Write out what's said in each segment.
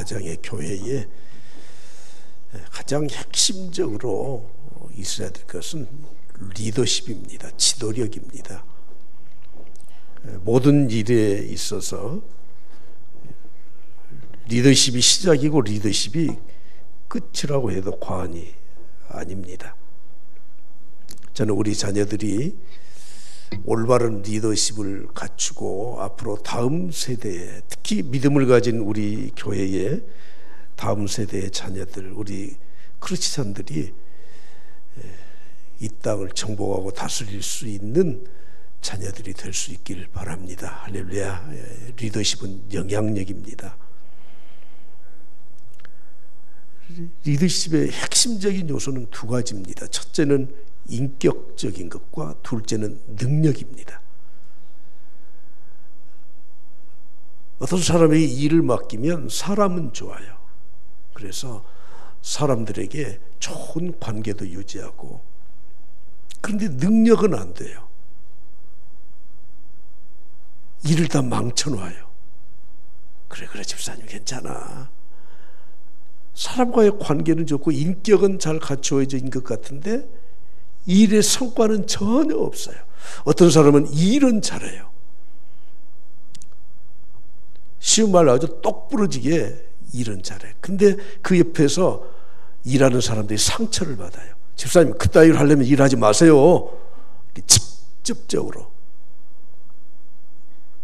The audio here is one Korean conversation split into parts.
가정의 교회에 가장 핵심적으로 있어야 될 것은 리더십입니다. 지도력입니다. 모든 일에 있어서 리더십이 시작이고 리더십이 끝이라고 해도 과언이 아닙니다. 저는 우리 자녀들이 올바른 리더십을 갖추고 앞으로 다음 세대에, 특히 믿음을 가진 우리 교회의 다음 세대의 자녀들, 우리 크리스찬들이 이 땅을 정복하고 다스릴 수 있는 자녀들이 될 수 있길 바랍니다. 할렐루야. 리더십은 영향력입니다. 리더십의 핵심적인 요소는 두 가지입니다. 첫째는 인격적인 것과 둘째는 능력입니다. 어떤 사람에게 일을 맡기면 사람은 좋아요. 그래서 사람들에게 좋은 관계도 유지하고, 그런데 능력은 안 돼요. 일을 다 망쳐놔요. 그래 집사님 괜찮아. 사람과의 관계는 좋고 인격은 잘 갖추어진 것 같은데 일의 성과는 전혀 없어요. 어떤 사람은 일은 잘해요. 쉬운 말로 아주 똑부러지게 일은 잘해. 근데 그 옆에서 일하는 사람들이 상처를 받아요. 집사님 그따위로 하려면 일하지 마세요. 직접적으로.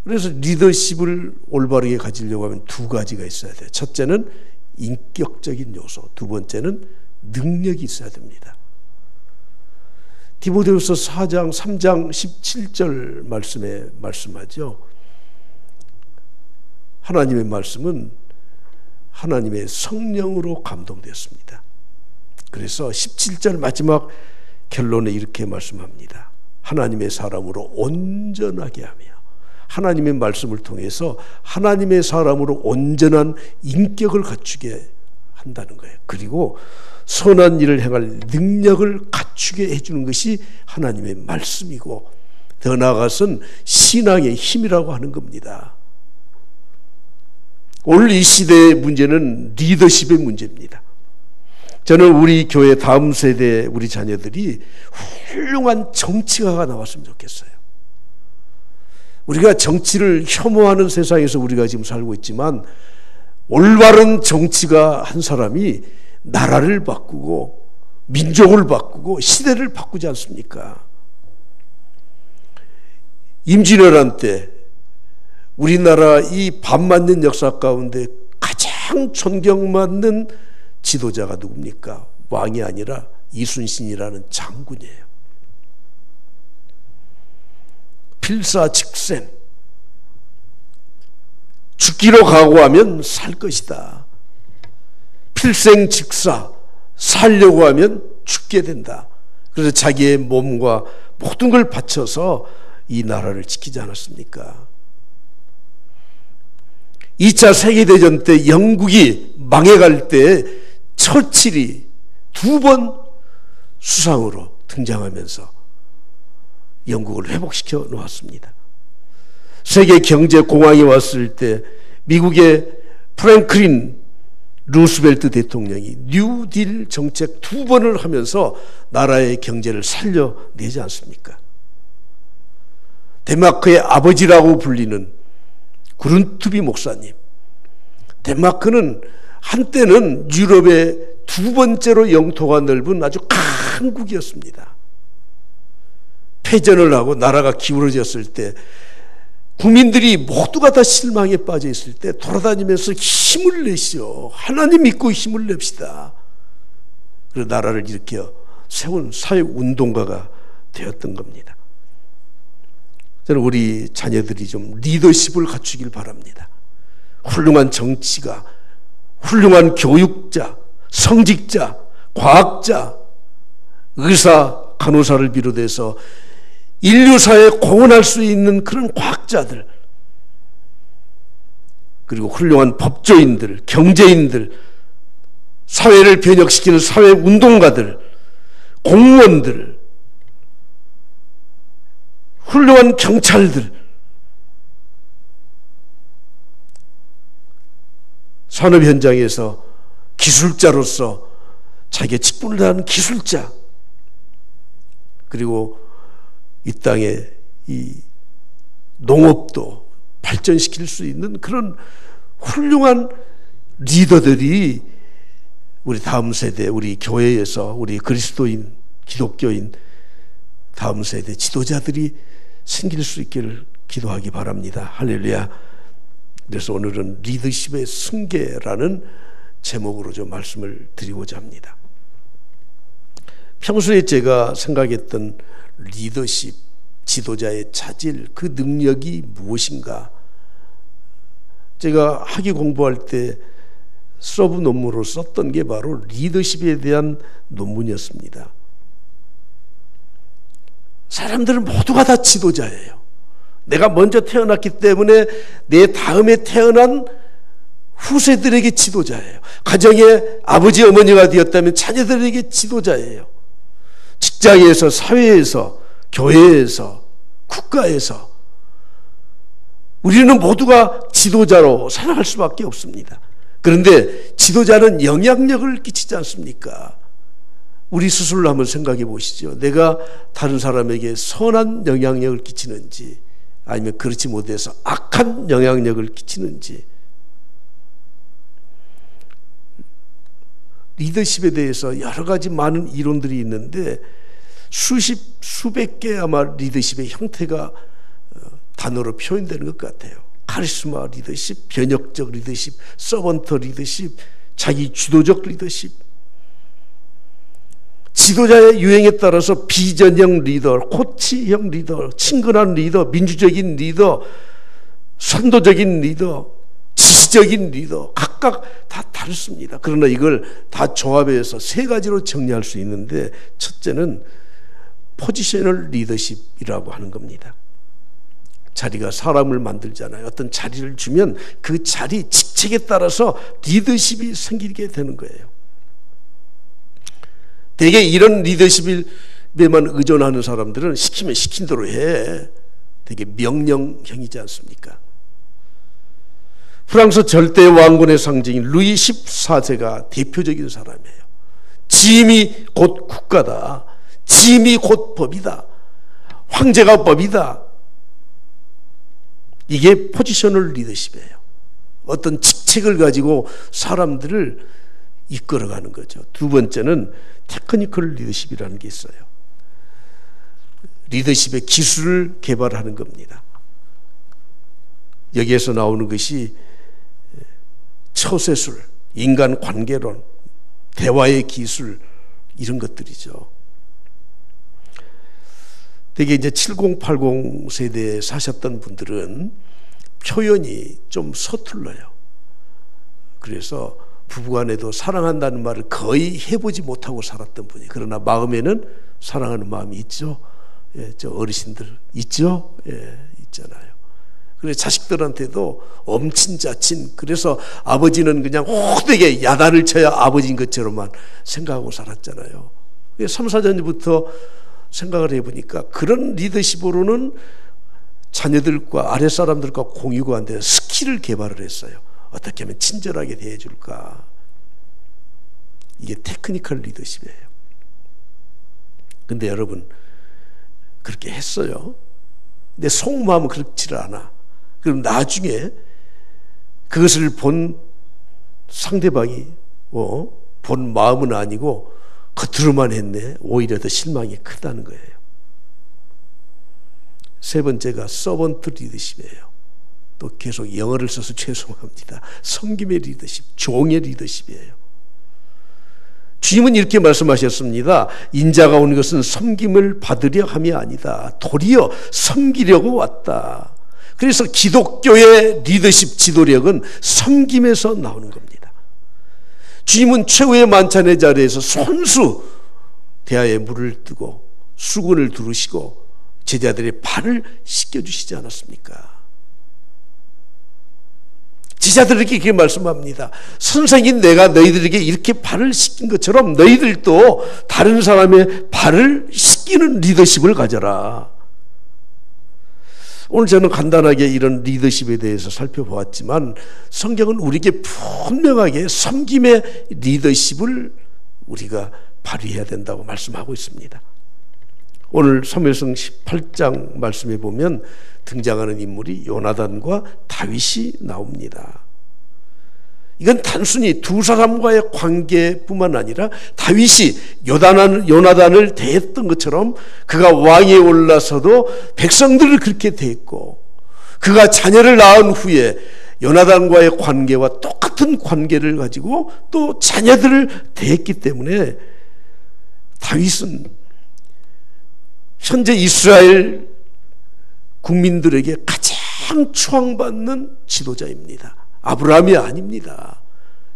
그래서 리더십을 올바르게 가지려고 하면 두 가지가 있어야 돼요. 첫째는 인격적인 요소, 두 번째는 능력이 있어야 됩니다. 디모데후서 4장 3장 17절 말씀에 말씀하죠. 하나님의 말씀은 하나님의 성령으로 감동되었습니다. 그래서 17절 마지막 결론에 이렇게 말씀합니다. 하나님의 사람으로 온전하게 하며, 하나님의 말씀을 통해서 하나님의 사람으로 온전한 인격을 갖추게 한다는 거예요. 그리고 선한 일을 행할 능력을 갖추게 해주는 것이 하나님의 말씀이고, 더 나아가서는 신앙의 힘이라고 하는 겁니다. 오늘 이 시대의 문제는 리더십의 문제입니다. 저는 우리 교회 다음 세대 우리 자녀들이 훌륭한 정치가가 나왔으면 좋겠어요. 우리가 정치를 혐오하는 세상에서 우리가 지금 살고 있지만, 올바른 정치가 한 사람이 나라를 바꾸고 민족을 바꾸고 시대를 바꾸지 않습니까? 임진왜란 때 우리나라 이 반만년 역사 가운데 가장 존경받는 지도자가 누굽니까? 왕이 아니라 이순신이라는 장군이에요. 필사직생, 죽기로 각오하면 살 것이다. 필생직사, 살려고 하면 죽게 된다. 그래서 자기의 몸과 모든 걸 바쳐서 이 나라를 지키지 않았습니까? 2차 세계대전 때 영국이 망해갈 때 처칠이 2번 수상으로 등장하면서 영국을 회복시켜 놓았습니다. 세계 경제 공황이 왔을 때 미국의 프랭클린 루스벨트 대통령이 뉴딜 정책 2번을 하면서 나라의 경제를 살려내지 않습니까? 덴마크의 아버지라고 불리는 구른투비 목사님. 덴마크는 한때는 유럽의 2번째로 영토가 넓은 아주 강국이었습니다. 패전을 하고 나라가 기울어졌을 때, 국민들이 모두가 다 실망에 빠져 있을 때 돌아다니면서 힘을 내시오. 하나님 믿고 힘을 냅시다. 그래서 나라를 일으켜 세운 사회운동가가 되었던 겁니다. 저는 우리 자녀들이 좀 리더십을 갖추길 바랍니다. 훌륭한 정치가, 훌륭한 교육자, 성직자, 과학자, 의사, 간호사를 비롯해서 인류사에 공헌할 수 있는 그런 과학자들, 그리고 훌륭한 법조인들, 경제인들, 사회를 변혁시키는 사회운동가들, 공무원들, 훌륭한 경찰들, 산업 현장에서 기술자로서 자기의 직분을 다하는 기술자, 그리고 이 땅에 이 농업도 발전시킬 수 있는 그런 훌륭한 리더들이 우리 다음 세대, 우리 교회에서 우리 그리스도인, 기독교인 다음 세대 지도자들이 생길 수 있기를 기도하기 바랍니다. 할렐루야. 그래서 오늘은 리더십의 승계라는 제목으로 좀 말씀을 드리고자 합니다. 평소에 제가 생각했던 리더십, 지도자의 차질, 그 능력이 무엇인가? 제가 학위 공부할 때 서브 논문으로 썼던 게 바로 리더십에 대한 논문이었습니다. 사람들은 모두가 다 지도자예요. 내가 먼저 태어났기 때문에 내 다음에 태어난 후세들에게 지도자예요. 가정의 아버지 어머니가 되었다면 자녀들에게 지도자예요. 직장에서, 사회에서, 교회에서, 국가에서 우리는 모두가 지도자로 살아갈 수밖에 없습니다. 그런데 지도자는 영향력을 끼치지 않습니까? 우리 스스로 한번 생각해 보시죠. 내가 다른 사람에게 선한 영향력을 끼치는지 아니면 그렇지 못해서 악한 영향력을 끼치는지. 리더십에 대해서 여러 가지 많은 이론들이 있는데 수백 개 아마 리더십의 형태가 단어로 표현되는 것 같아요. 카리스마 리더십, 변혁적 리더십, 서번트 리더십, 자기 주도적 리더십. 지도자의 유행에 따라서 비전형 리더, 코치형 리더, 친근한 리더, 민주적인 리더, 선도적인 리더, 지시적인 리더, 각각 다 다릅니다. 그러나 이걸 다 조합해서 세 가지로 정리할 수 있는데, 첫째는 포지셔널 리더십이라고 하는 겁니다. 자리가 사람을 만들잖아요. 어떤 자리를 주면 그 자리 직책에 따라서 리더십이 생기게 되는 거예요. 대개 이런 리더십에만 의존하는 사람들은 시키면 시킨 대로 해. 되게 명령형이지 않습니까? 프랑스 절대 왕권의 상징인 루이 14세가 대표적인 사람이에요. 짐이 곧 국가다. 짐이 곧 법이다. 황제가 법이다. 이게 포지셔널 리더십이에요. 어떤 직책을 가지고 사람들을 이끌어가는 거죠. 두 번째는 테크니컬 리더십이라는 게 있어요. 리더십의 기술을 개발하는 겁니다. 여기에서 나오는 것이 처세술, 인간관계론, 대화의 기술, 이런 것들이죠. 되게 이제 7080 세대에 사셨던 분들은 표현이 좀 서툴러요. 그래서 부부간에도 사랑한다는 말을 거의 해보지 못하고 살았던 분이, 그러나 마음에는 사랑하는 마음이 있죠. 예, 저 어르신들 있죠. 예, 있잖아요. 그래서 자식들한테도 엄친자친, 그래서 아버지는 그냥 호되게 야단을 쳐야 아버지인 것처럼만 생각하고 살았잖아요. 3, 4년부터 생각을 해보니까 그런 리더십으로는 자녀들과 아랫사람들과 공유가 안 돼서 스킬을 개발을 했어요. 어떻게 하면 친절하게 대해줄까. 이게 테크니컬 리더십이에요. 근데 여러분, 그렇게 했어요. 근데 속마음은 그렇지를 않아. 그럼 나중에 그것을 본 상대방이 본 마음은 아니고 겉으로만 했네. 오히려 더 실망이 크다는 거예요. 세 번째가 서번트 리더십이에요. 또 계속 영어를 써서 죄송합니다. 섬김의 리더십, 종의 리더십이에요. 주님은 이렇게 말씀하셨습니다. 인자가 온 것은 섬김을 받으려 함이 아니다. 도리어 섬기려고 왔다. 그래서 기독교의 리더십 지도력은 섬김에서 나오는 겁니다. 주님은 최후의 만찬의 자리에서 손수 대야에 물을 뜨고 수건을 두르시고 제자들의 발을 씻겨주시지 않았습니까? 제자들에게 이렇게 말씀합니다. 선생님, 내가 너희들에게 이렇게 발을 씻긴 것처럼 너희들도 다른 사람의 발을 씻기는 리더십을 가져라. 오늘 저는 간단하게 이런 리더십에 대해서 살펴보았지만 성경은 우리에게 분명하게 섬김의 리더십을 우리가 발휘해야 된다고 말씀하고 있습니다. 오늘 사무엘상 18장 말씀에 보면 등장하는 인물이 요나단과 다윗이 나옵니다. 이건 단순히 두 사람과의 관계뿐만 아니라 다윗이 요나단을 대했던 것처럼 그가 왕위에 올라서도 백성들을 그렇게 대했고, 그가 자녀를 낳은 후에 요나단과의 관계와 똑같은 관계를 가지고 또 자녀들을 대했기 때문에 다윗은 현재 이스라엘 국민들에게 가장 추앙받는 지도자입니다. 아브라함이 아닙니다.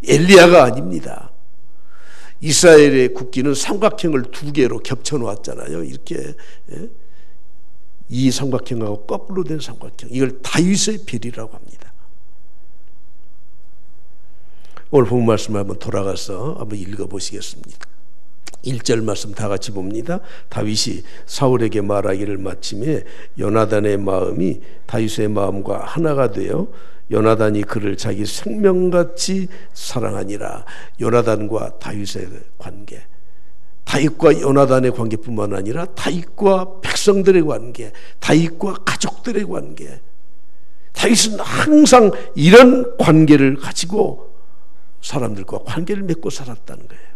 엘리야가 아닙니다. 이스라엘의 국기는 삼각형을 두 개로 겹쳐 놓았잖아요. 이렇게, 이 삼각형하고 거꾸로 된 삼각형, 이걸 다윗의 별이라고 합니다. 오늘 본 말씀을 한번 돌아가서 한번 읽어보시겠습니다. 1절 말씀 다 같이 봅니다. 다윗이 사울에게 말하기를 마침에 요나단의 마음이 다윗의 마음과 하나가 되어 요나단이 그를 자기 생명같이 사랑하니라. 요나단과 다윗의 관계, 다윗과 요나단의 관계뿐만 아니라 다윗과 백성들의 관계, 다윗과 가족들의 관계, 다윗은 항상 이런 관계를 가지고 사람들과 관계를 맺고 살았다는 거예요.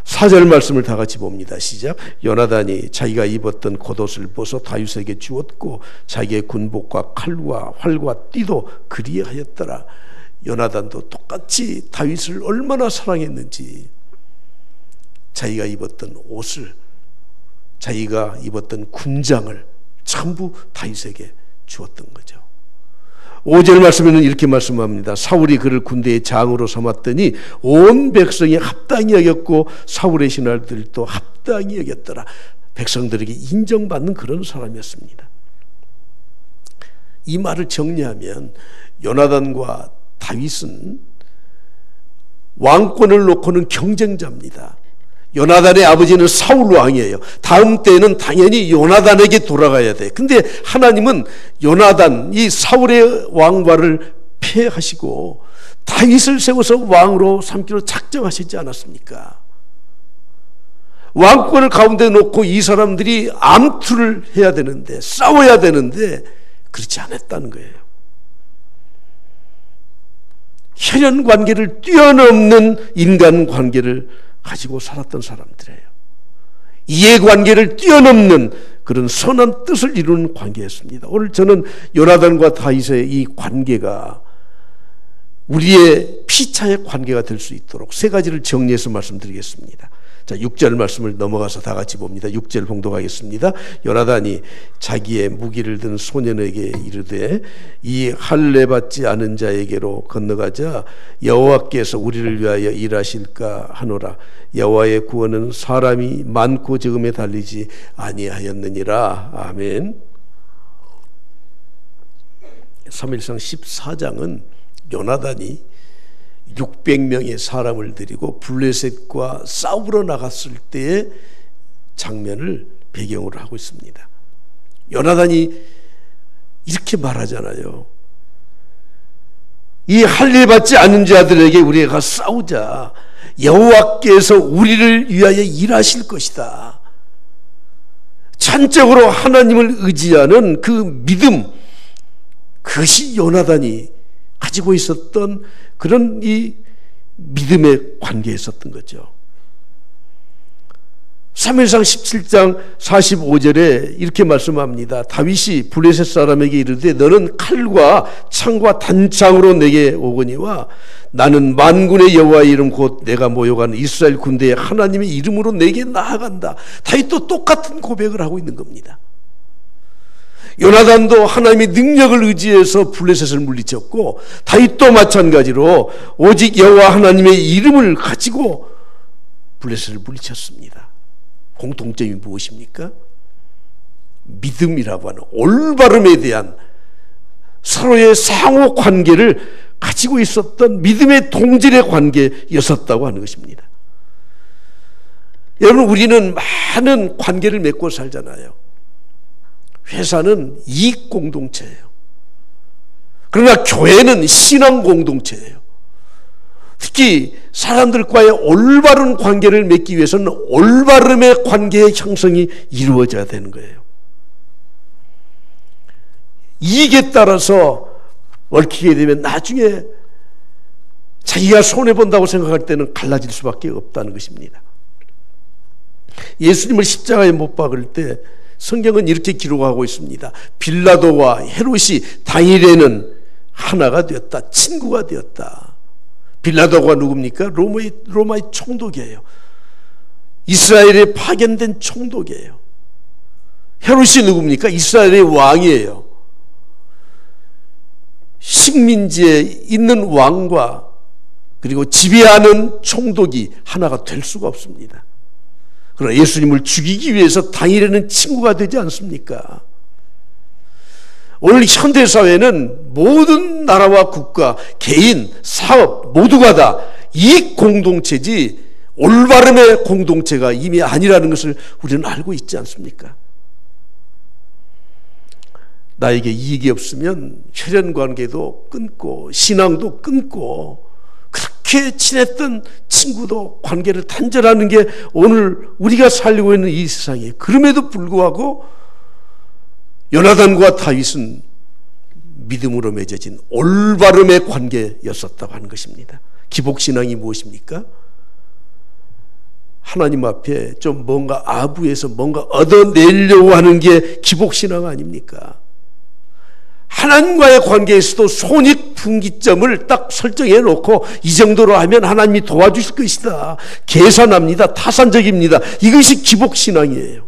4절 말씀을 다 같이 봅니다. 시작. 요나단이 자기가 입었던 겉옷을 벗어 다윗에게 주었고 자기의 군복과 칼과 활과 띠도 그리하였더라. 요나단도 똑같이 다윗을 얼마나 사랑했는지 자기가 입었던 옷을, 자기가 입었던 군장을 전부 다윗에게 주었던 거죠. 5절 말씀에는 이렇게 말씀합니다. 사울이 그를 군대의 장으로 삼았더니 온 백성이 합당히 여겼고 사울의 신하들도 합당히 여겼더라. 백성들에게 인정받는 그런 사람이었습니다. 이 말을 정리하면 요나단과 다윗은 왕권을 놓고는 경쟁자입니다. 요나단의 아버지는 사울 왕이에요. 다음 때는 당연히 요나단에게 돌아가야 돼. 근데 하나님은 요나단, 이 사울의 왕과를 폐하시고 다윗을 세워서 왕으로 삼기로 작정하시지 않았습니까? 왕권을 가운데 놓고 이 사람들이 암투를 해야 되는데, 싸워야 되는데 그렇지 않았다는 거예요. 혈연 관계를 뛰어넘는 인간 관계를 가지고 살았던 사람들이에요. 이해관계를 뛰어넘는 그런 선한 뜻을 이루는 관계였습니다. 오늘 저는 요나단과 다윗의 이 관계가 우리의 피차의 관계가 될 수 있도록 세 가지를 정리해서 말씀드리겠습니다. 자, 6절 말씀을 넘어가서 다 같이 봅니다. 6절 봉독하겠습니다. 요나단이 자기의 무기를 든 소년에게 이르되 이 할례 받지 않은 자에게로 건너가자 여호와께서 우리를 위하여 일하실까 하노라. 여호와의 구원은 사람이 많고 적음에 달리지 아니하였느니라. 아멘. 사무엘상 14장은 요나단이 600명의 사람을 데리고 블레셋과 싸우러 나갔을 때의 장면을 배경으로 하고 있습니다. 요나단이 이렇게 말하잖아요. 이 할례 받지 않은 자들에게 우리가 싸우자. 여호와께서 우리를 위하여 일하실 것이다. 전적으로 하나님을 의지하는 그 믿음, 그것이 요나단이 가지고 있었던 그런 이 믿음의 관계에 있었던 거죠. 사무엘상 17장 45절에 이렇게 말씀합니다. 다윗이 블레셋 사람에게 이르되 너는 칼과 창과 단창으로 내게 오거니와 나는 만군의 여호와의 이름 곧 내가 모여가는 이스라엘 군대의 하나님의 이름으로 내게 나아간다. 다윗도 똑같은 고백을 하고 있는 겁니다. 요나단도 하나님의 능력을 의지해서 블레셋을 물리쳤고 다윗도 마찬가지로 오직 여호와 하나님의 이름을 가지고 블레셋을 물리쳤습니다. 공통점이 무엇입니까? 믿음이라고 하는 올바름에 대한 서로의 상호 관계를 가지고 있었던 믿음의 동질의 관계였었다고 하는 것입니다. 여러분, 우리는 많은 관계를 맺고 살잖아요. 회사는 이익 공동체예요. 그러나 교회는 신앙 공동체예요. 특히 사람들과의 올바른 관계를 맺기 위해서는 올바름의 관계의 형성이 이루어져야 되는 거예요. 이익에 따라서 얽히게 되면 나중에 자기가 손해본다고 생각할 때는 갈라질 수밖에 없다는 것입니다. 예수님을 십자가에 못 박을 때 성경은 이렇게 기록하고 있습니다. 빌라도와 헤롯이 당일에는 하나가 되었다. 친구가 되었다. 빌라도가 누굽니까? 로마의 총독이에요. 이스라엘에 파견된 총독이에요. 헤롯이 누굽니까? 이스라엘의 왕이에요. 식민지에 있는 왕과 그리고 지배하는 총독이 하나가 될 수가 없습니다. 그러나 예수님을 죽이기 위해서 당일에는 친구가 되지 않습니까? 오늘 현대사회는 모든 나라와 국가, 개인, 사업 모두가 다 이익 공동체지 올바름의 공동체가 이미 아니라는 것을 우리는 알고 있지 않습니까? 나에게 이익이 없으면 혈연관계도 끊고 신앙도 끊고 그렇게 친했던 친구도 관계를 단절하는 게 오늘 우리가 살고 있는 이 세상이에요. 그럼에도 불구하고 요나단과 다윗은 믿음으로 맺어진 올바름의 관계였었다고 하는 것입니다. 기복신앙이 무엇입니까? 하나님 앞에 좀 뭔가 아부해서 뭔가 얻어내려고 하는 게 기복신앙 아닙니까? 하나님과의 관계에서도 손익분기점을 딱 설정해 놓고 이 정도로 하면 하나님이 도와주실 것이다. 계산합니다. 타산적입니다. 이것이 기복신앙이에요.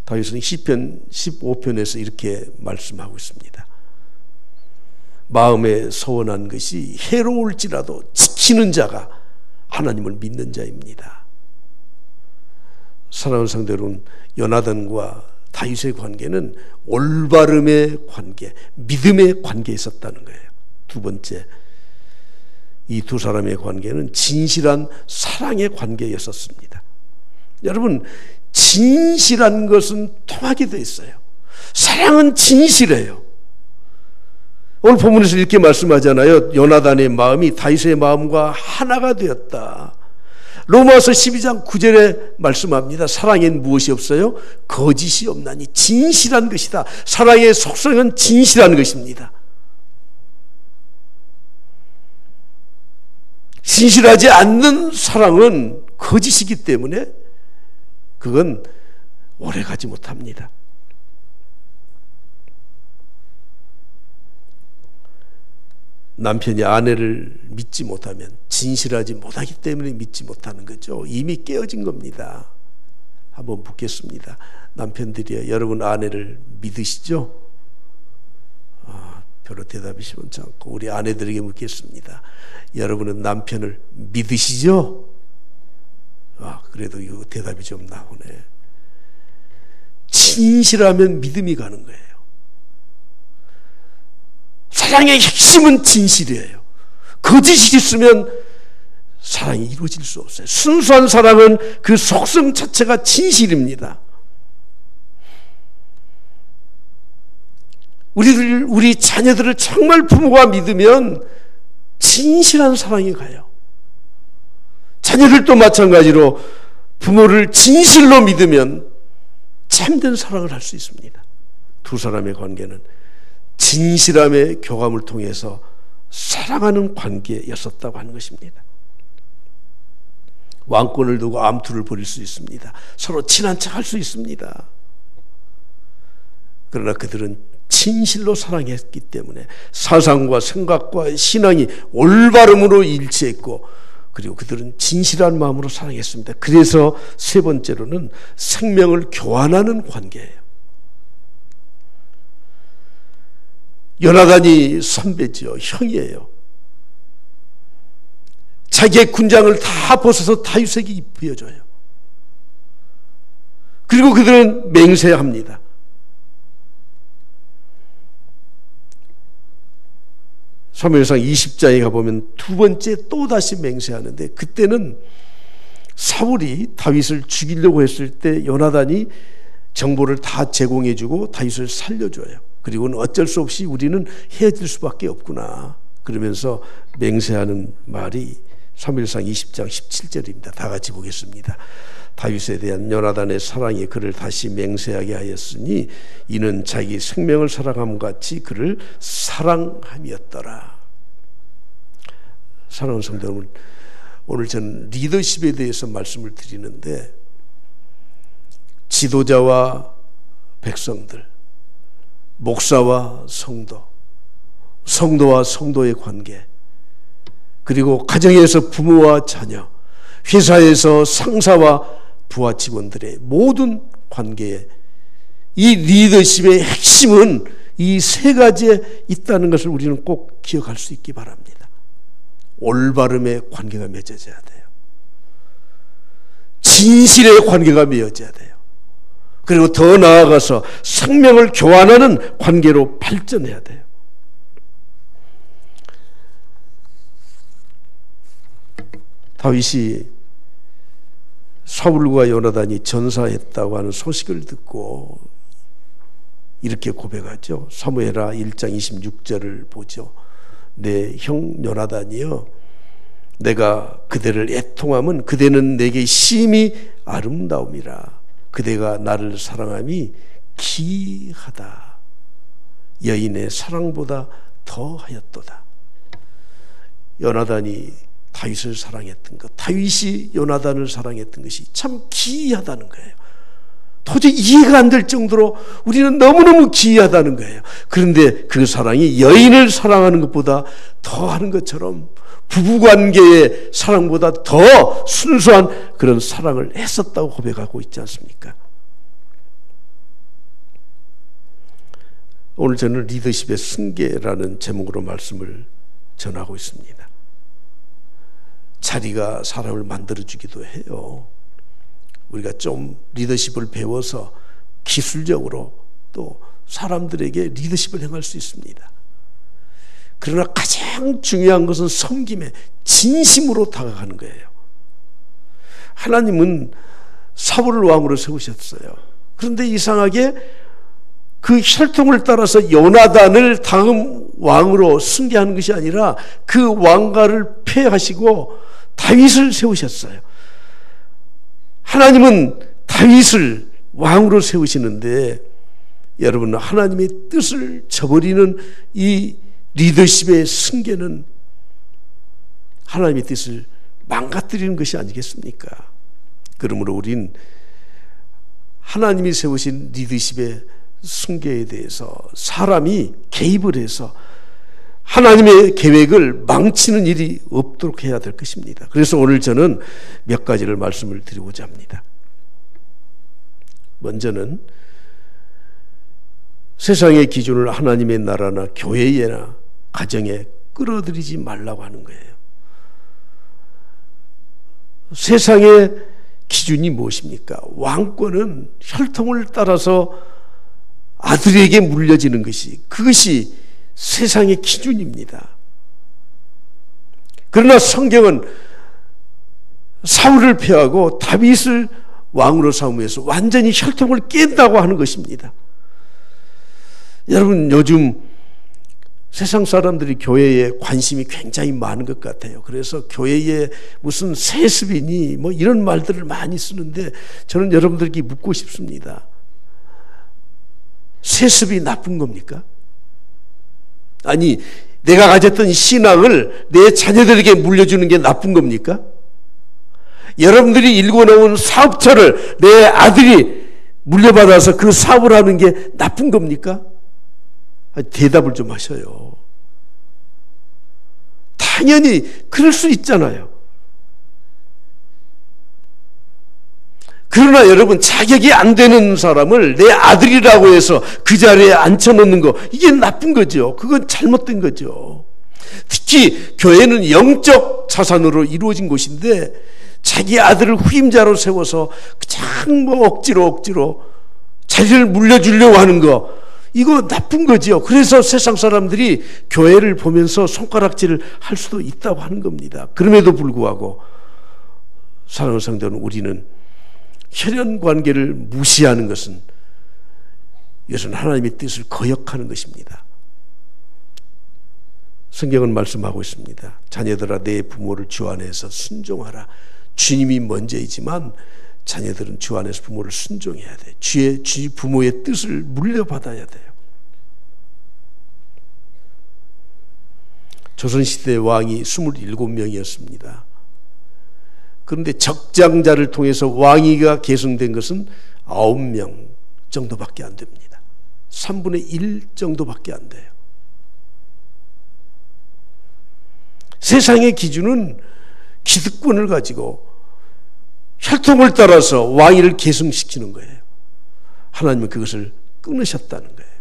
다윗은 시편 15편에서 이렇게 말씀하고 있습니다. 마음에 서원한 것이 해로울지라도 지키는 자가 하나님을 믿는 자입니다. 사랑하는 성도 여러분, 요나단과 다윗의 관계는 올바름의 관계, 믿음의 관계에 있었다는 거예요. 두 번째, 이 두 사람의 관계는 진실한 사랑의 관계였었습니다. 여러분, 진실한 것은 통하게 돼 있어요. 사랑은 진실해요. 오늘 본문에서 이렇게 말씀하잖아요. 요나단의 마음이 다윗의 마음과 하나가 되었다. 로마서 12장 9절에 말씀합니다. 사랑엔 무엇이 없어요? 거짓이 없나니 진실한 것이다. 사랑의 속성은 진실한 것입니다. 진실하지 않는 사랑은 거짓이기 때문에 그건 오래가지 못합니다. 남편이 아내를 믿지 못하면 진실하지 못하기 때문에 믿지 못하는 거죠. 이미 깨어진 겁니다. 한번 묻겠습니다. 남편들이요, 여러분 아내를 믿으시죠? 별로 대답이 시원치 않고 우리 아내들에게 묻겠습니다. 여러분은 남편을 믿으시죠? 그래도 이거 대답이 좀 나오네. 진실하면 믿음이 가는 거예요. 사랑의 핵심은 진실이에요. 거짓이 있으면 사랑이 이루어질 수 없어요. 순수한 사랑은 그 속성 자체가 진실입니다. 우리 자녀들을 정말 부모가 믿으면 진실한 사랑이 가요. 자녀들도 마찬가지로 부모를 진실로 믿으면 참된 사랑을 할 수 있습니다. 두 사람의 관계는 진실함의 교감을 통해서 사랑하는 관계였었다고 하는 것입니다. 왕권을 두고 암투를 벌일 수 있습니다. 서로 친한 척 할 수 있습니다. 그러나 그들은 진실로 사랑했기 때문에 사상과 생각과 신앙이 올바름으로 일치했고, 그리고 그들은 진실한 마음으로 사랑했습니다. 그래서 세 번째로는 생명을 교환하는 관계예요. 요나단이 선배지요. 형이에요. 자기의 군장을 다 벗어서 다윗에게 입혀줘요. 그리고 그들은 맹세합니다. 사무엘상 20장에 가보면 두 번째 또다시 맹세하는데, 그때는 사울이 다윗을 죽이려고 했을 때 요나단이 정보를 다 제공해주고 다윗을 살려줘요. 그리고는 어쩔 수 없이 우리는 헤어질 수밖에 없구나 그러면서 맹세하는 말이 사무엘상 20장 17절입니다. 다 같이 보겠습니다. 다윗에 대한 요나단의 사랑이 그를 다시 맹세하게 하였으니 이는 자기 생명을 사랑함 같이 그를 사랑함이었더라. 사랑하는 성도 여러분, 오늘 저는 리더십에 대해서 말씀을 드리는데 지도자와 백성들, 목사와 성도, 성도와 성도의 관계, 그리고 가정에서 부모와 자녀, 회사에서 상사와 부하 직원들의 모든 관계에 이 리더십의 핵심은 이 세 가지에 있다는 것을 우리는 꼭 기억할 수 있기 바랍니다. 올바름의 관계가 맺어져야 돼요. 진실의 관계가 맺어져야 돼요. 그리고 더 나아가서 생명을 교환하는 관계로 발전해야 돼요. 다윗이 사울과 요나단이 전사했다고 하는 소식을 듣고 이렇게 고백하죠. 사무엘하 1장 26절을 보죠. 내 형 요나단이여, 내가 그대를 애통함은 그대는 내게 심히 아름다움이라. 그대가 나를 사랑함이 기하다. 여인의 사랑보다 더하였도다. 요나단이 다윗을 사랑했던 것, 다윗이 요나단을 사랑했던 것이 참 기이하다는 거예요. 도저히 이해가 안 될 정도로 우리는 너무너무 기이하다는 거예요. 그런데 그 사랑이 여인을 사랑하는 것보다 더하는 것처럼 부부관계의 사랑보다 더 순수한 그런 사랑을 했었다고 고백하고 있지 않습니까? 오늘 저는 리더십의 승계라는 제목으로 말씀을 전하고 있습니다. 자리가 사람을 만들어주기도 해요. 우리가 좀 리더십을 배워서 기술적으로 또 사람들에게 리더십을 행할 수 있습니다. 그러나 가장 중요한 것은 섬김에 진심으로 다가가는 거예요. 하나님은 사울을 왕으로 세우셨어요. 그런데 이상하게 그 혈통을 따라서 요나단을 다음 왕으로 승계하는 것이 아니라 그 왕가를 폐하시고 다윗을 세우셨어요. 하나님은 다윗을 왕으로 세우시는데 여러분, 하나님의 뜻을 저버리는 이 리더십의 승계는 하나님의 뜻을 망가뜨리는 것이 아니겠습니까? 그러므로 우린 하나님이 세우신 리더십의 승계에 대해서 사람이 개입을 해서 하나님의 계획을 망치는 일이 없도록 해야 될 것입니다. 그래서 오늘 저는 몇 가지를 말씀을 드리고자 합니다. 먼저는 세상의 기준을 하나님의 나라나 교회나 가정에 끌어들이지 말라고 하는 거예요. 세상의 기준이 무엇입니까? 왕권은 혈통을 따라서 아들에게 물려지는 것이, 그것이 세상의 기준입니다. 그러나 성경은 사울을 폐하고 다윗을 왕으로 삼으면서 완전히 혈통을 깬다고 하는 것입니다. 여러분, 요즘 세상 사람들이 교회에 관심이 굉장히 많은 것 같아요. 그래서 교회에 무슨 세습이니 뭐 이런 말들을 많이 쓰는데 저는 여러분들에게 묻고 싶습니다. 세습이 나쁜 겁니까? 아니, 내가 가졌던 신앙을 내 자녀들에게 물려주는 게 나쁜 겁니까? 여러분들이 일궈놓은 사업처를 내 아들이 물려받아서 그 사업을 하는 게 나쁜 겁니까? 대답을 좀 하셔요. 당연히 그럴 수 있잖아요. 그러나 여러분, 자격이 안 되는 사람을 내 아들이라고 해서 그 자리에 앉혀놓는 거, 이게 나쁜 거죠. 그건 잘못된 거죠. 특히 교회는 영적 자산으로 이루어진 곳인데 자기 아들을 후임자로 세워서 그냥 뭐 억지로 자리를 물려주려고 하는 거, 이거 나쁜 거죠. 그래서 세상 사람들이 교회를 보면서 손가락질을 할 수도 있다고 하는 겁니다. 그럼에도 불구하고 사랑하는 성도 여러분, 우리는 혈연 관계를 무시하는 것은 이것은 하나님의 뜻을 거역하는 것입니다. 성경은 말씀하고 있습니다. 자녀들아 내 부모를 주 안에서 순종하라. 주님이 먼저이지만 자녀들은 주 안에서 부모를 순종해야 돼. 주의 부모의 뜻을 물려받아야 돼요. 조선시대 왕이 27명이었습니다. 그런데 적장자를 통해서 왕위가 계승된 것은 9명 정도밖에 안 됩니다. 3분의 1 정도밖에 안 돼요. 세상의 기준은 기득권을 가지고 혈통을 따라서 왕위를 계승시키는 거예요. 하나님은 그것을 끊으셨다는 거예요.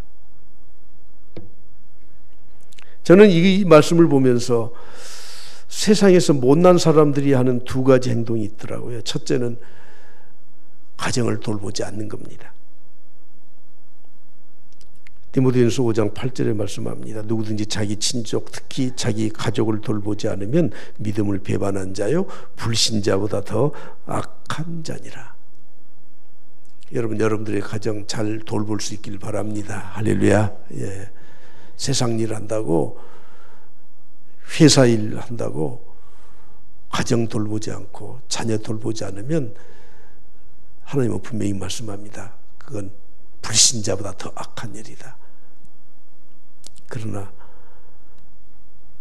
저는 이 말씀을 보면서 세상에서 못난 사람들이 하는 두 가지 행동이 있더라고요. 첫째는 가정을 돌보지 않는 겁니다. 디모데전서 5장 8절에 말씀합니다. 누구든지 자기 친족, 특히 자기 가족을 돌보지 않으면 믿음을 배반한 자요 불신자보다 더 악한 자니라. 여러분들의 가정 잘 돌볼 수 있길 바랍니다. 할렐루야. 예. 세상 일 한다고, 회사 일 한다고 가정 돌보지 않고 자녀 돌보지 않으면 하나님은 분명히 말씀합니다. 그건 불신자보다 더 악한 일이다. 그러나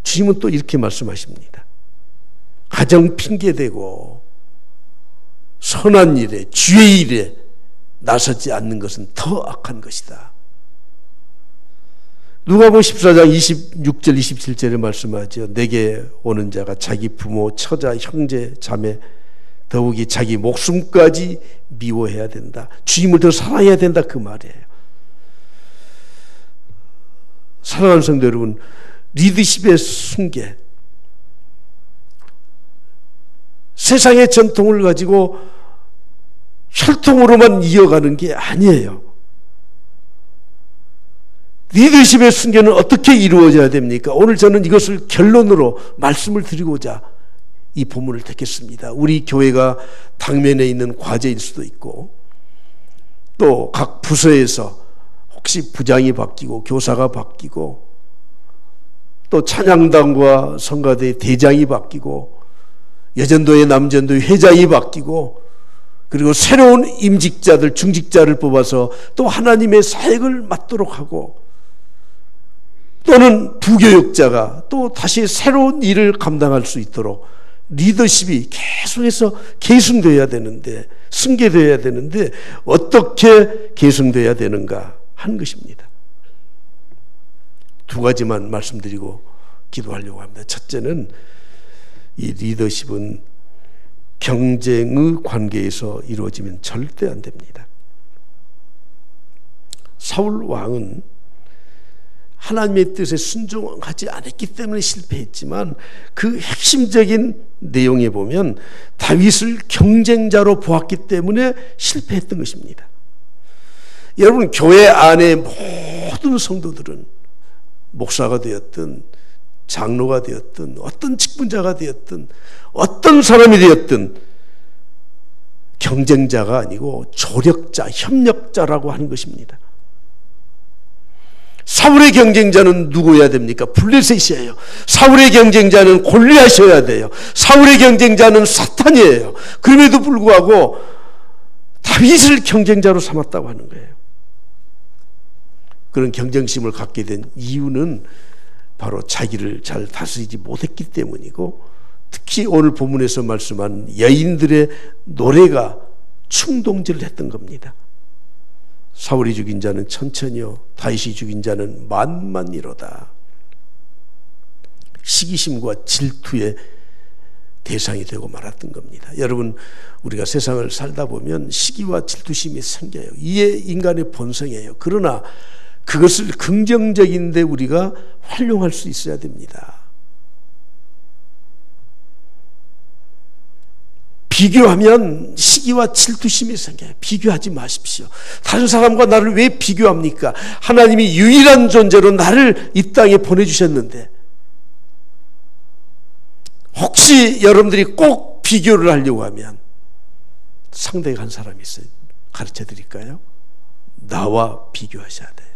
주님은 또 이렇게 말씀하십니다. 가정 핑계대고 선한 일에, 주의 일에 나서지 않는 것은 더 악한 것이다. 누가복음 14장 26절 27절에 말씀하죠. 내게 오는 자가 자기 부모, 처자, 형제, 자매, 더욱이 자기 목숨까지 미워해야 된다. 주님을 더 사랑해야 된다, 그 말이에요. 사랑하는 성도 여러분, 리더십의 숭계, 세상의 전통을 가지고 혈통으로만 이어가는 게 아니에요. 리더십의 숭계는 어떻게 이루어져야 됩니까? 오늘 저는 이것을 결론으로 말씀을 드리고자 이 본문을 택했습니다. 우리 교회가 당면에 있는 과제일 수도 있고, 또 각 부서에서 혹시 부장이 바뀌고 교사가 바뀌고, 또 찬양단과 성가대의 대장이 바뀌고, 여전도의 남전도의 회장이 바뀌고, 그리고 새로운 임직자들, 중직자를 뽑아서 또 하나님의 사역을 맡도록 하고, 또는 부교육자가 또 다시 새로운 일을 감당할 수 있도록 리더십이 계속해서 계승되어야 되는데, 승계되어야 되는데 어떻게 계승되어야 되는가 하는 것입니다. 두 가지만 말씀드리고 기도하려고 합니다. 첫째는 이 리더십은 경쟁의 관계에서 이루어지면 절대 안 됩니다. 사울 왕은 하나님의 뜻에 순종하지 않았기 때문에 실패했지만, 그 핵심적인 내용에 보면 다윗을 경쟁자로 보았기 때문에 실패했던 것입니다. 여러분, 교회 안에 모든 성도들은 목사가 되었든 장로가 되었든 어떤 직분자가 되었든 어떤 사람이 되었든 경쟁자가 아니고 조력자, 협력자라고 하는 것입니다. 사울의 경쟁자는 누구여야 됩니까? 블레셋이에요. 사울의 경쟁자는 골리앗이어야 돼요. 사울의 경쟁자는 사탄이에요. 그럼에도 불구하고 다윗을 경쟁자로 삼았다고 하는 거예요. 그런 경쟁심을 갖게 된 이유는 바로 자기를 잘 다스리지 못했기 때문이고, 특히 오늘 본문에서 말씀한 여인들의 노래가 충동질을 했던 겁니다. 사울이 죽인 자는 천천히요, 다윗이 죽인 자는 만만이로다. 시기심과 질투의 대상이 되고 말았던 겁니다. 여러분, 우리가 세상을 살다 보면 시기와 질투심이 생겨요. 이게 인간의 본성이에요. 그러나 그것을 긍정적인데 우리가 활용할 수 있어야 됩니다. 비교하면 시기와 질투심이 생겨요. 비교하지 마십시오. 다른 사람과 나를 왜 비교합니까? 하나님이 유일한 존재로 나를 이 땅에 보내주셨는데, 혹시 여러분들이 꼭 비교를 하려고 하면 상대가 한 사람이 있어요. 가르쳐 드릴까요? 나와 비교하셔야 돼요.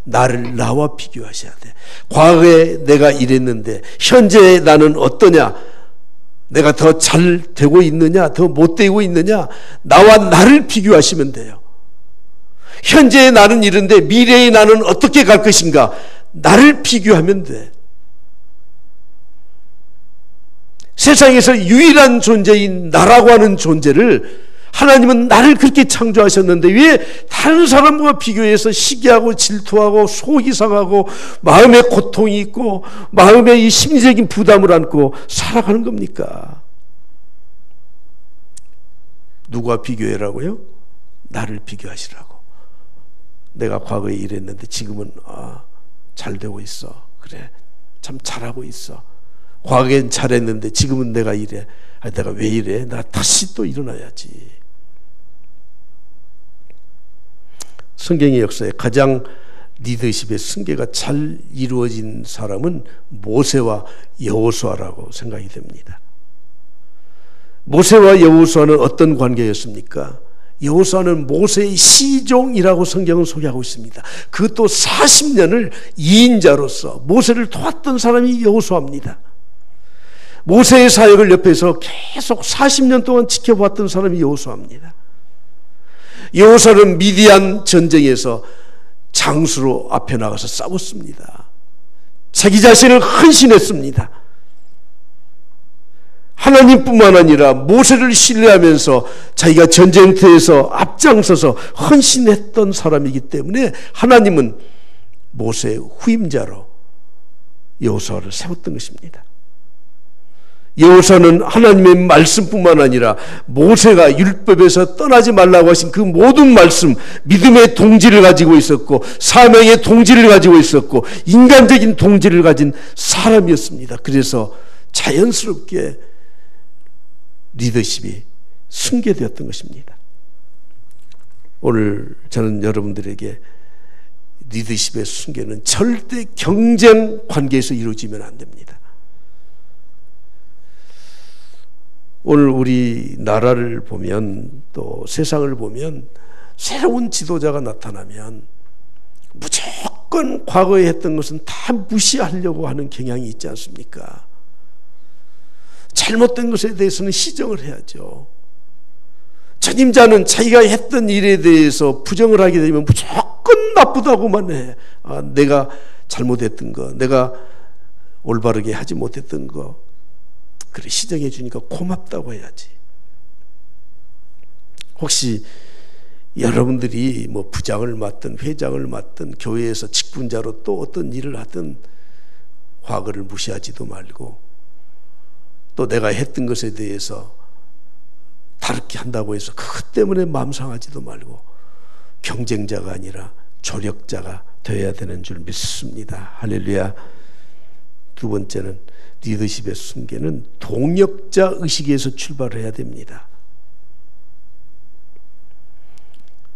나를 나와 비교하셔야 돼. 과거에 내가 이랬는데 현재 나는 어떠냐? 내가 더 잘 되고 있느냐? 더 못 되고 있느냐? 나와 나를 비교하시면 돼요. 현재의 나는 이런데 미래의 나는 어떻게 갈 것인가? 나를 비교하면 돼. 세상에서 유일한 존재인 나라고 하는 존재를 하나님은 나를 그렇게 창조하셨는데 왜 다른 사람과 비교해서 시기하고 질투하고 속이 상하고 마음에 고통이 있고 마음에 이 심리적인 부담을 안고 살아가는 겁니까? 누가 비교해라고요? 나를 비교하시라고. 내가 과거에 이랬는데 지금은 잘 되고 있어. 그래, 참 잘하고 있어. 과거엔 잘했는데 지금은 내가 이래. 내가 왜 이래? 나 다시 또 일어나야지. 성경의 역사에 가장 리더십의 승계가 잘 이루어진 사람은 모세와 여호수아라고 생각이 됩니다. 모세와 여호수아는 어떤 관계였습니까? 여호수아는 모세의 시종이라고 성경은 소개하고 있습니다. 그것도 40년을 2인자로서 모세를 도왔던 사람이 여호수아입니다. 모세의 사역을 옆에서 계속 40년 동안 지켜봤던 사람이 여호수아입니다. 여호수아는 미디안 전쟁에서 장수로 앞에 나가서 싸웠습니다. 자기 자신을 헌신했습니다. 하나님뿐만 아니라 모세를 신뢰하면서 자기가 전쟁터에서 앞장서서 헌신했던 사람이기 때문에 하나님은 모세의 후임자로 여호수아를 세웠던 것입니다. 여호수아는 하나님의 말씀뿐만 아니라 모세가 율법에서 떠나지 말라고 하신 그 모든 말씀, 믿음의 동지를 가지고 있었고 사명의 동지를 가지고 있었고 인간적인 동지를 가진 사람이었습니다. 그래서 자연스럽게 리더십이 승계되었던 것입니다. 오늘 저는 여러분들에게 리더십의 승계는 절대 경쟁 관계에서 이루어지면 안 됩니다. 오늘 우리 나라를 보면 또 세상을 보면 새로운 지도자가 나타나면 무조건 과거에 했던 것은 다 무시하려고 하는 경향이 있지 않습니까? 잘못된 것에 대해서는 시정을 해야죠. 전임자는 자기가 했던 일에 대해서 부정을 하게 되면 무조건 나쁘다고만 해. 내가 잘못했던 거, 내가 올바르게 하지 못했던 거, 그래 시정해 주니까 고맙다고 해야지. 혹시 여러분들이 뭐 부장을 맡든 회장을 맡든 교회에서 직분자로 또 어떤 일을 하든 과거를 무시하지도 말고 또 내가 했던 것에 대해서 다르게 한다고 해서 그것 때문에 마음 상하지도 말고 경쟁자가 아니라 조력자가 되어야 되는 줄 믿습니다. 할렐루야. 두 번째는 리더십의 승계는 동역자 의식에서 출발해야 됩니다.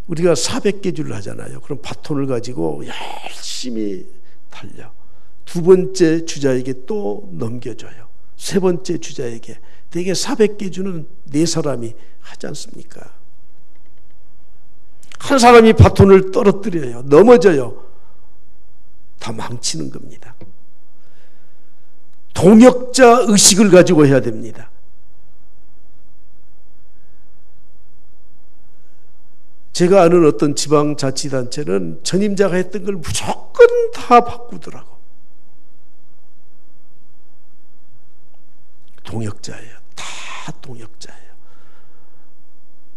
우리가 400개주를 하잖아요. 그럼 바톤을 가지고 열심히 달려. 두 번째 주자에게 또 넘겨줘요. 세 번째 주자에게. 대개 400개주는 네 사람이 하지 않습니까? 한 사람이 바톤을 떨어뜨려요. 넘어져요. 다 망치는 겁니다. 동역자 의식을 가지고 해야 됩니다. 제가 아는 어떤 지방자치단체는 전임자가 했던 걸 무조건 다 바꾸더라고. 동역자예요. 다 동역자예요.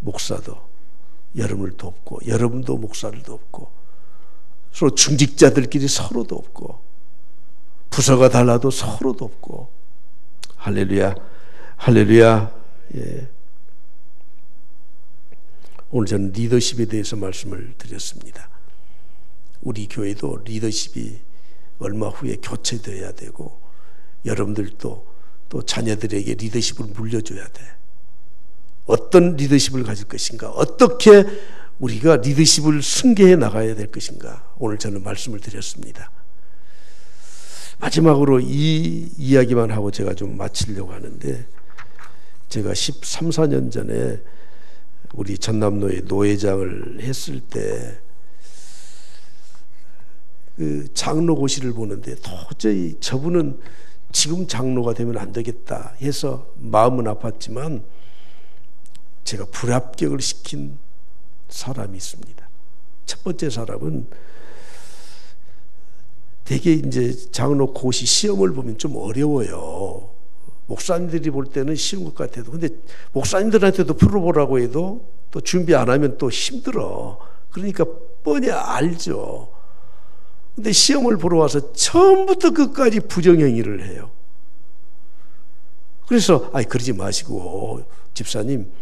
목사도 여러분을 돕고 여러분도 목사를 돕고 서로 중직자들끼리 서로 돕고 부서가 달라도 서로 돕고. 할렐루야, 할렐루야. 예. 오늘 저는 리더십에 대해서 말씀을 드렸습니다. 우리 교회도 리더십이 얼마 후에 교체되어야 되고 여러분들도 또 자녀들에게 리더십을 물려줘야 돼. 어떤 리더십을 가질 것인가, 어떻게 우리가 리더십을 승계해 나가야 될 것인가, 오늘 저는 말씀을 드렸습니다. 마지막으로 이 이야기만 하고 제가 좀 마치려고 하는데, 제가 13, 14년 전에 우리 전남로의 노회장을 했을 때 그 장로고시를 보는데 도저히 저분은 지금 장로가 되면 안 되겠다 해서 마음은 아팠지만 제가 불합격을 시킨 사람이 있습니다. 첫 번째 사람은 되게 이제 장로 고시 시험을 보면 좀 어려워요. 목사님들이 볼 때는 쉬운 것 같아도 근데 목사님들한테도 풀어보라고 해도 또 준비 안 하면 또 힘들어. 그러니까 뻔히 알죠. 근데 시험을 보러 와서 처음부터 끝까지 부정행위를 해요. 그래서 그러지 마시고 집사님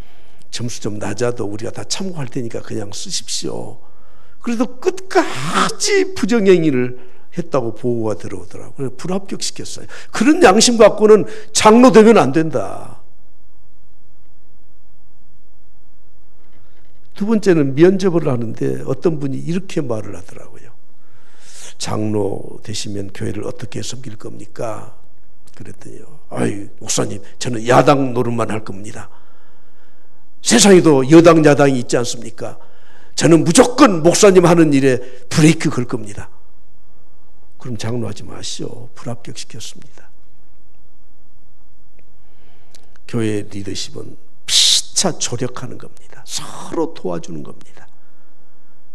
점수 좀 낮아도 우리가 다 참고할 테니까 그냥 쓰십시오. 그래도 끝까지 부정행위를 했다고 보고가 들어오더라고요. 그래서 불합격시켰어요. 그런 양심 갖고는 장로 되면 안 된다. 두 번째는 면접을 하는데 어떤 분이 이렇게 말을 하더라고요. 장로 되시면 교회를 어떻게 섬길 겁니까? 그랬더니요. 목사님, 저는 야당 노릇만 할 겁니다. 세상에도 여당, 야당이 있지 않습니까? 저는 무조건 목사님 하는 일에 브레이크 걸 겁니다. 그럼 장로하지 마시오. 불합격시켰습니다. 교회 리더십은 피차 조력하는 겁니다. 서로 도와주는 겁니다.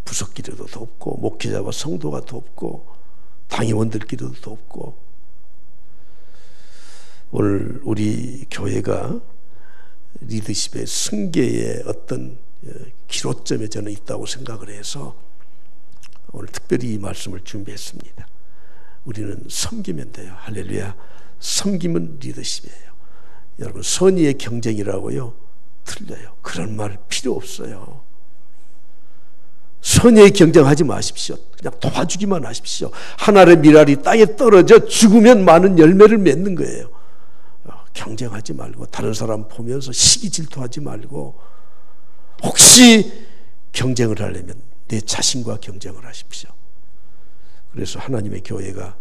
부석끼리도 돕고 목회자와 성도가 돕고 당회원들끼리도 돕고. 오늘 우리 교회가 리더십의 승계의 어떤 기로점에 저는 있다고 생각을 해서 오늘 특별히 이 말씀을 준비했습니다. 우리는 섬기면 돼요. 할렐루야. 섬김은 리더십이에요. 여러분 선의의 경쟁이라고요? 틀려요. 그런 말 필요 없어요. 선의의 경쟁하지 마십시오. 그냥 도와주기만 하십시오. 한 알의 밀알이 땅에 떨어져 죽으면 많은 열매를 맺는 거예요. 경쟁하지 말고 다른 사람 보면서 시기 질투하지 말고 혹시 경쟁을 하려면 내 자신과 경쟁을 하십시오. 그래서 하나님의 교회가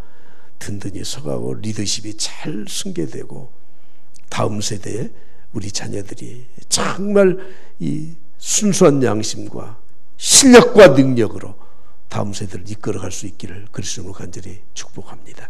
든든히 서가고 리더십이 잘 승계되고 다음 세대에 우리 자녀들이 정말 이 순수한 양심과 실력과 능력으로 다음 세대를 이끌어갈 수 있기를 그리스도로 간절히 축복합니다.